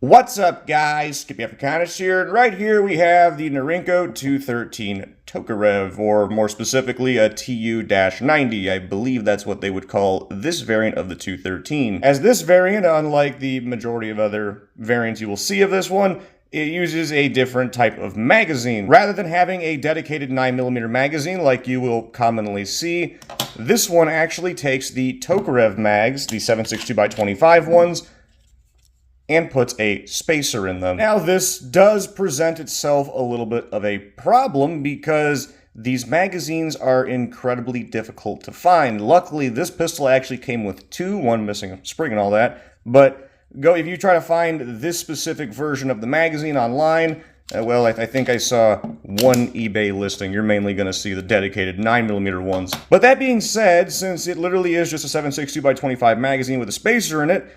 What's up, guys? Skippy Africanus here, and right here we have the Norinco 213 Tokarev, or more specifically a TU-90. I believe that's what they would call this variant of the 213. As this variant, unlike the majority of other variants you will see of this one, it uses a different type of magazine. Rather than having a dedicated 9mm magazine like you will commonly see, this one actually takes the Tokarev mags, the 7.62x25 ones, and puts a spacer in them. Now, this does present itself a little bit of a problem because these magazines are incredibly difficult to find. Luckily, this pistol actually came with two, one missing a spring and all that, but if you try to find this specific version of the magazine online, well, I think I saw one eBay listing. You're mainly going to see the dedicated 9mm ones. But that being said, since it literally is just a 7.62x25 magazine with a spacer in it,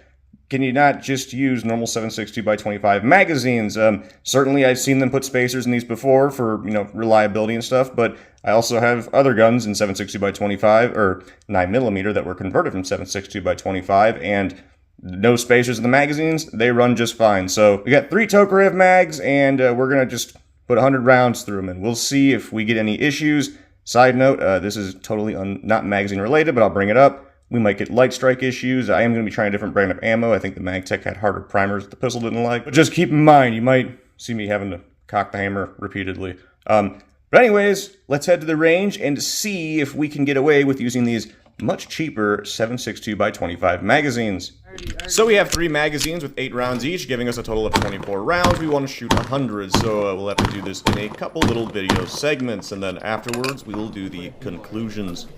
can you not just use normal 7.62x25 magazines? Certainly I've seen them put spacers in these before for, reliability and stuff, but I also have other guns in 7.62x25 or 9mm that were converted from 7.62x25, and no spacers in the magazines. They run just fine. So we got 3 Tokarev mags, and we're going to just put 100 rounds through them, and we'll see if we get any issues. Side note, this is totally not magazine related, but I'll bring it up. We might get light strike issues. I am going to be trying a different brand of ammo. I think the MagTech had harder primers that the pistol didn't like. But just keep in mind, you might see me having to cock the hammer repeatedly. But anyways, let's head to the range and see if we can get away with using these much cheaper 7.62x25 magazines. So we have 3 magazines with 8 rounds each, giving us a total of 24 rounds. We want to shoot 100, so we'll have to do this in a couple little video segments, and then afterwards we will do the conclusions.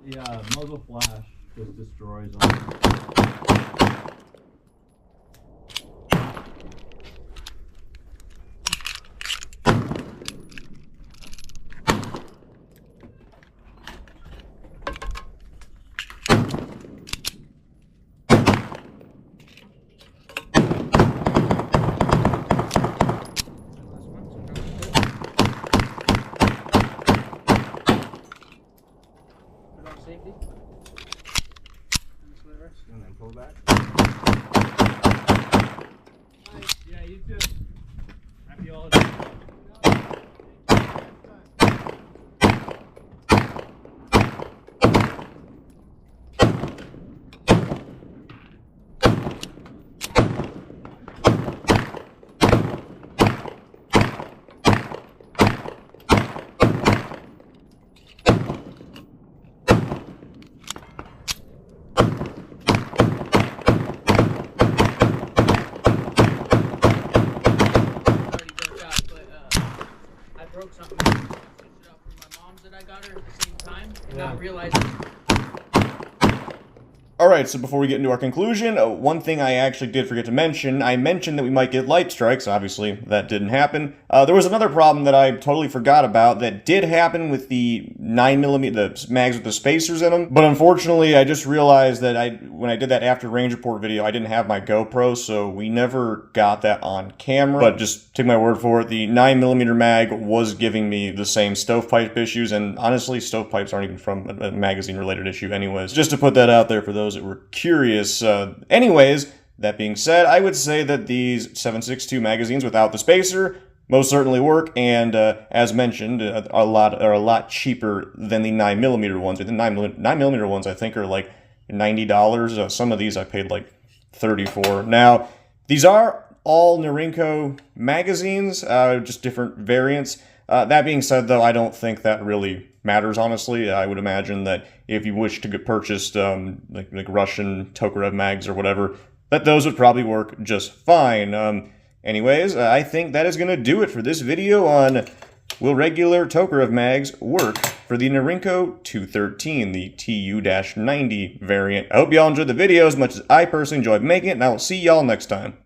The muzzle flash just destroys them. Safety. And then pull back. Nice. Yeah, you too. Happy all broke something. I switched it out for my mom's that I got her at the same time, and not realizing. Alright, so before we get into our conclusion, one thing I actually did forget to mention, I mentioned that we might get light strikes. Obviously, that didn't happen. There was another problem that I totally forgot about that did happen with the 9mm, the mags with the spacers in them, but unfortunately, I just realized that when I did that after range report video, I didn't have my GoPro, so we never got that on camera. But just take my word for it, the 9mm mag was giving me the same stovepipe issues, and honestly, stovepipes aren't even from a magazine-related issue anyways. Just to put that out there for those that were curious. Anyways, that being said, I would say that these 7.62 magazines without the spacer most certainly work, and as mentioned, are a lot cheaper than the 9mm ones. The 9mm ones, I think, are like $90. Some of these I paid like $30 for. Now, these are all Norinco magazines, just different variants. That being said, though, I don't think that really matters, honestly. I would imagine that if you wish to get purchased like Russian Tokarev mags or whatever, that those would probably work just fine. Anyways, I think that is going to do it for this video on will regular Tokarev mags work for the Norinco 213, the TU-90 variant. I hope y'all enjoyed the video as much as I personally enjoyed making it, and I will see y'all next time.